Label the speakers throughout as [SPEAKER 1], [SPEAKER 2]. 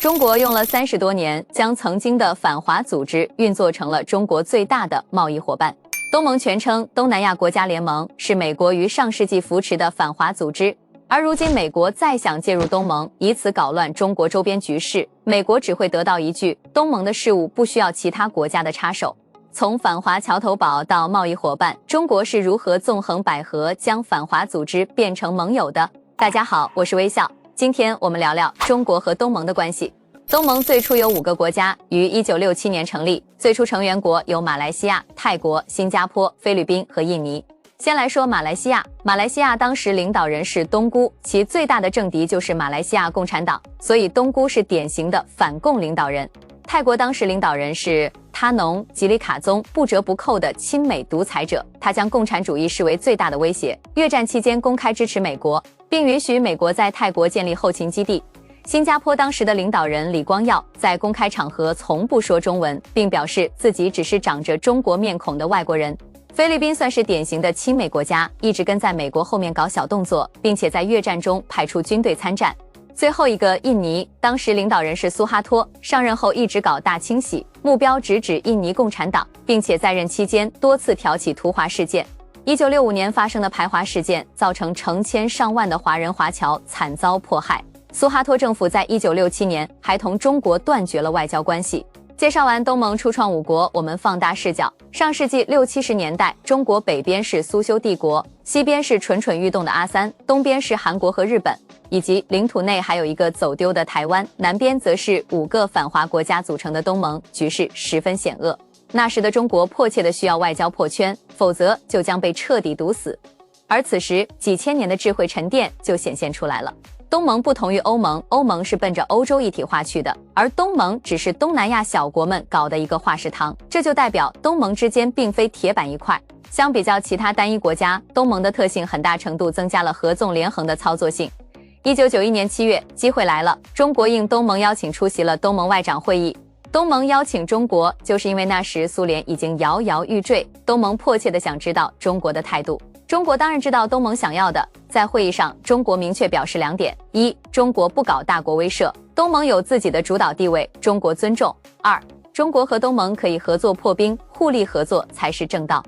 [SPEAKER 1] 中国用了30多年，将曾经的反华组织运作成了中国最大的贸易伙伴。东盟全称东南亚国家联盟，是美国于上世纪扶持的反华组织。而如今美国再想介入东盟，以此搞乱中国周边局势，美国只会得到一句：东盟的事务不需要其他国家的插手。从反华桥头堡到贸易伙伴，中国是如何纵横捭阖，将反华组织变成盟友的？大家好，我是微笑，今天我们聊聊中国和东盟的关系。东盟最初有5个国家，于1967年成立，最初成员国有马来西亚、泰国、新加坡、菲律宾和印尼。先来说马来西亚，马来西亚当时领导人是东姑，其最大的政敌就是马来西亚共产党，所以东姑是典型的反共领导人。泰国当时领导人是他农吉里卡宗，不折不扣的亲美独裁者，他将共产主义视为最大的威胁。越战期间公开支持美国，并允许美国在泰国建立后勤基地。新加坡当时的领导人李光耀在公开场合从不说中文，并表示自己只是长着中国面孔的外国人。菲律宾算是典型的亲美国家，一直跟在美国后面搞小动作，并且在越战中派出军队参战。最后一个印尼，当时领导人是苏哈托，上任后一直搞大清洗，目标直指印尼共产党，并且在任期间多次挑起屠华事件。1965年发生的排华事件，造成成千上万的华人华侨惨遭迫害。苏哈托政府在1967年还同中国断绝了外交关系。介绍完东盟初创5国，我们放大视角，上世纪60、70年代，中国北边是苏修帝国，西边是蠢蠢欲动的阿三，东边是韩国和日本，以及领土内还有一个走丢的台湾，南边则是5个反华国家组成的东盟，局势十分险恶。那时的中国迫切的需要外交破圈，否则就将被彻底毒死。而此时几千年的智慧沉淀就显现出来了。东盟不同于欧盟，欧盟是奔着欧洲一体化去的，而东盟只是东南亚小国们搞的一个化食堂，这就代表东盟之间并非铁板一块。相比较其他单一国家，东盟的特性很大程度增加了合纵连横的操作性。1991年7月，机会来了，中国应东盟邀请出席了东盟外长会议。东盟邀请中国，就是因为那时苏联已经摇摇欲坠，东盟迫切地想知道中国的态度。中国当然知道东盟想要的，在会议上，中国明确表示2点：一，中国不搞大国威慑，东盟有自己的主导地位，中国尊重；二，中国和东盟可以合作破冰，互利合作才是正道。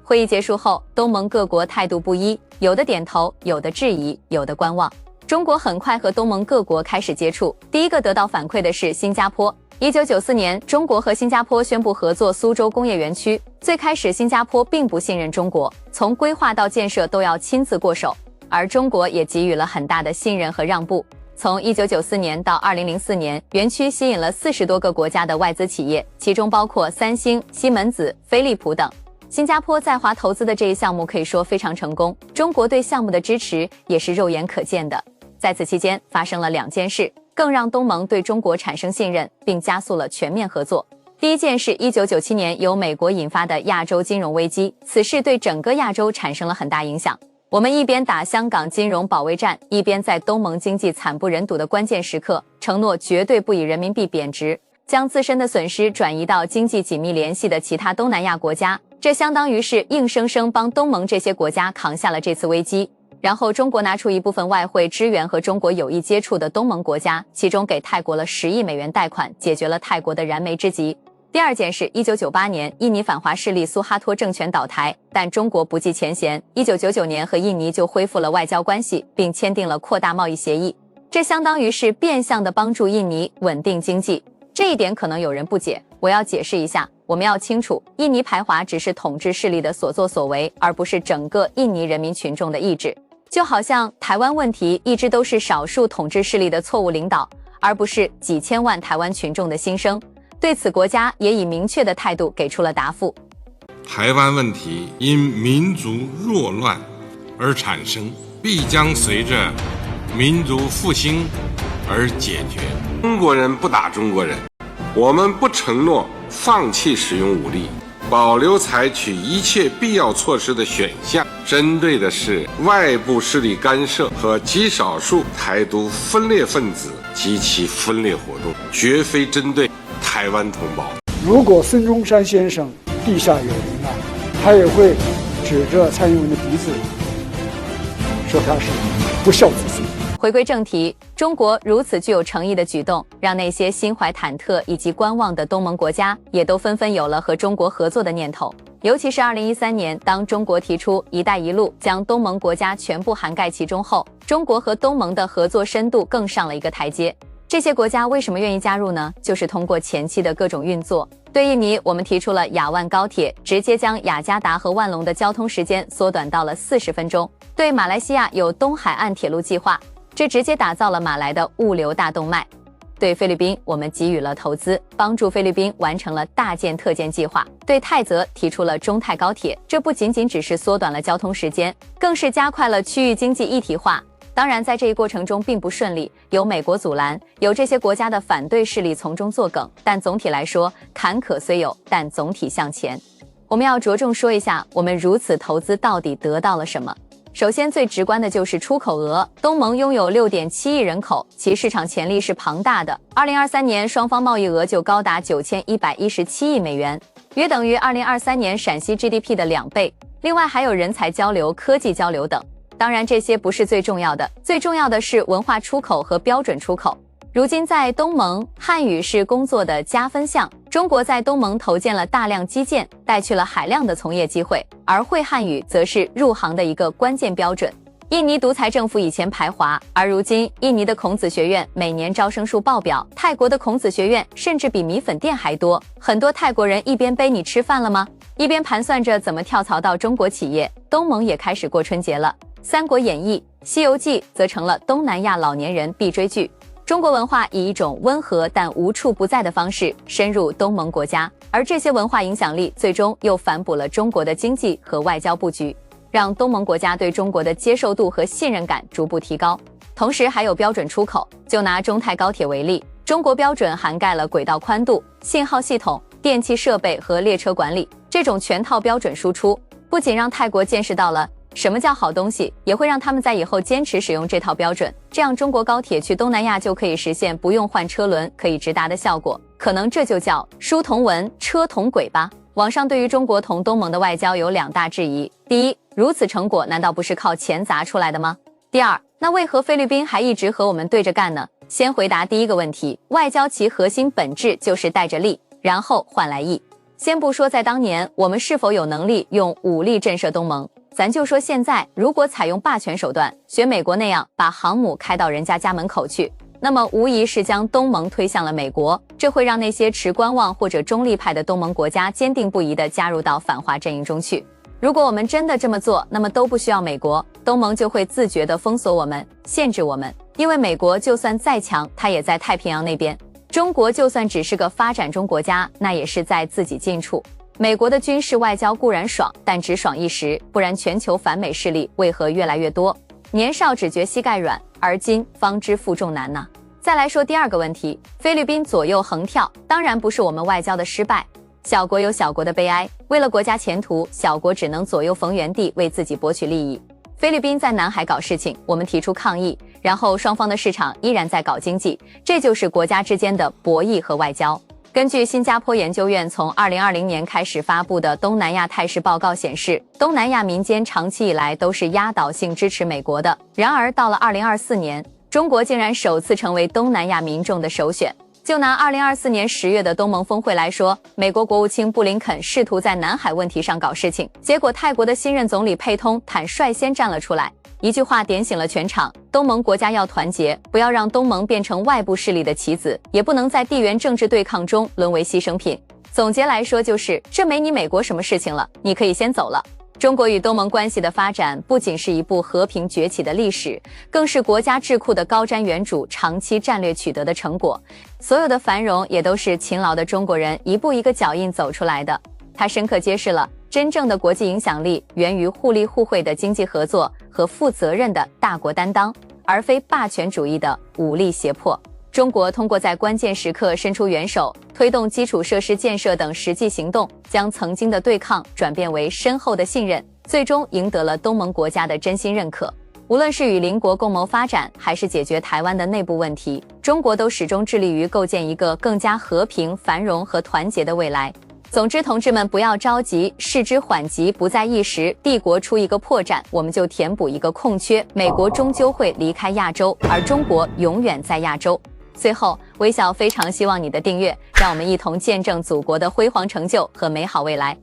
[SPEAKER 1] 会议结束后，东盟各国态度不一，有的点头，有的质疑，有的观望。中国很快和东盟各国开始接触，第一个得到反馈的是新加坡。1994年，中国和新加坡宣布合作苏州工业园区。最开始，新加坡并不信任中国，从规划到建设都要亲自过手，而中国也给予了很大的信任和让步。从1994年到2004年，园区吸引了40多个国家的外资企业，其中包括三星、西门子、飞利浦等。新加坡在华投资的这一项目可以说非常成功，中国对项目的支持也是肉眼可见的。在此期间发生了2件事，更让东盟对中国产生信任，并加速了全面合作。第一件是1997年由美国引发的亚洲金融危机，此事对整个亚洲产生了很大影响。我们一边打香港金融保卫战，一边在东盟经济惨不忍睹的关键时刻，承诺绝对不以人民币贬值，将自身的损失转移到经济紧密联系的其他东南亚国家，这相当于是硬生生帮东盟这些国家扛下了这次危机。然后中国拿出一部分外汇支援和中国有意接触的东盟国家，其中给泰国了10亿美元贷款，解决了泰国的燃眉之急。第二件事，1998年印尼反华势力苏哈托政权倒台，但中国不计前嫌，1999年和印尼就恢复了外交关系，并签订了扩大贸易协议，这相当于是变相的帮助印尼稳定经济。这一点可能有人不解，我要解释一下。我们要清楚，印尼排华只是统治势力的所作所为，而不是整个印尼人民群众的意志。就好像台湾问题一直都是少数统治势力的错误领导，而不是几千万台湾群众的心声。对此，国家也以明确的态度给出了答复。
[SPEAKER 2] 台湾问题因民族弱乱而产生，必将随着民族复兴而解决。中国人不打中国人，我们不承诺放弃使用武力，保留采取一切必要措施的选项，针对的是外部势力干涉和极少数台独分裂分子及其分裂活动，绝非针对台湾同胞。
[SPEAKER 3] 如果孙中山先生地下有人啊，他也会指着蔡英文的鼻子说他是不孝子孙。
[SPEAKER 1] 回归正题，中国如此具有诚意的举动，让那些心怀忐忑以及观望的东盟国家也都纷纷有了和中国合作的念头。尤其是2013年，当中国提出“一带一路”将东盟国家全部涵盖其中后，中国和东盟的合作深度更上了一个台阶。这些国家为什么愿意加入呢？就是通过前期的各种运作。对印尼，我们提出了雅万高铁，直接将雅加达和万隆的交通时间缩短到了40分钟。对马来西亚有东海岸铁路计划，这直接打造了马来的物流大动脉。对菲律宾，我们给予了投资，帮助菲律宾完成了大建特建计划。对泰则提出了中泰高铁，这不仅仅只是缩短了交通时间，更是加快了区域经济一体化。当然，在这一过程中并不顺利，有美国阻拦，有这些国家的反对势力从中作梗，但总体来说，坎坷虽有，但总体向前。我们要着重说一下，我们如此投资到底得到了什么。首先最直观的就是出口额，东盟拥有6.7亿人口，其市场潜力是庞大的。2023年双方贸易额就高达9117亿美元，约等于2023年陕西 GDP 的2倍。另外还有人才交流、科技交流等。当然这些不是最重要的，最重要的是文化出口和标准出口。如今在东盟，汉语是工作的加分项，中国在东盟投建了大量基建，带去了海量的从业机会，而会汉语则是入行的一个关键标准。印尼独裁政府以前排华，而如今印尼的孔子学院每年招生数爆表，泰国的孔子学院甚至比米粉店还多。很多泰国人一边背你吃饭了吗，一边盘算着怎么跳槽到中国企业。东盟也开始过春节了，《三国演义》《西游记》则成了东南亚老年人必追剧。中国文化以一种温和但无处不在的方式深入东盟国家，而这些文化影响力最终又反哺了中国的经济和外交布局，让东盟国家对中国的接受度和信任感逐步提高。同时还有标准出口，就拿中泰高铁为例，中国标准涵盖了轨道宽度、信号系统、电气设备和列车管理，这种全套标准输出，不仅让泰国见识到了什么叫好东西，也会让他们在以后坚持使用这套标准，这样中国高铁去东南亚就可以实现不用换车轮可以直达的效果。可能这就叫书同文，车同轨吧。网上对于中国同东盟的外交有2大质疑：第一，如此成果难道不是靠钱砸出来的吗？第二，那为何菲律宾还一直和我们对着干呢？先回答第一个问题，外交其核心本质就是带着利，然后换来义。先不说在当年我们是否有能力用武力震慑东盟，咱就说现在，如果采用霸权手段，学美国那样把航母开到人家家门口去，那么无疑是将东盟推向了美国，这会让那些持观望或者中立派的东盟国家坚定不移地加入到反华阵营中去。如果我们真的这么做，那么都不需要美国，东盟就会自觉地封锁我们，限制我们，因为美国就算再强，它也在太平洋那边。中国就算只是个发展中国家，那也是在自己近处。美国的军事外交固然爽，但只爽一时，不然全球反美势力为何越来越多？年少只觉膝盖软，而今方知负重难呢。再来说第二个问题，菲律宾左右横跳，当然不是我们外交的失败，小国有小国的悲哀，为了国家前途，小国只能左右逢源地为自己博取利益。菲律宾在南海搞事情，我们提出抗议，然后双方的市场依然在搞经济，这就是国家之间的博弈和外交。根据新加坡研究院从2020年开始发布的东南亚态势报告显示，东南亚民间长期以来都是压倒性支持美国的，然而到了2024年，中国竟然首次成为东南亚民众的首选。就拿2024年10月的东盟峰会来说，美国国务卿布林肯试图在南海问题上搞事情，结果泰国的新任总理佩通坦率先站了出来，一句话点醒了全场，东盟国家要团结，不要让东盟变成外部势力的棋子，也不能在地缘政治对抗中沦为牺牲品。总结来说就是，这没你美国什么事情了，你可以先走了。中国与东盟关系的发展不仅是一部和平崛起的历史，更是国家智库的高瞻远瞩、长期战略取得的成果。所有的繁荣也都是勤劳的中国人一步一个脚印走出来的。它深刻揭示了真正的国际影响力源于互利互惠的经济合作和负责任的大国担当，而非霸权主义的武力胁迫。中国通过在关键时刻伸出援手，推动基础设施建设等实际行动，将曾经的对抗转变为深厚的信任，最终赢得了东盟国家的真心认可。无论是与邻国共谋发展，还是解决台湾的内部问题，中国都始终致力于构建一个更加和平、繁荣和团结的未来。总之，同志们不要着急，事之缓急不在一时。帝国出一个破绽，我们就填补一个空缺。美国终究会离开亚洲，而中国永远在亚洲。最后，微笑非常希望你的订阅，让我们一同见证祖国的辉煌成就和美好未来。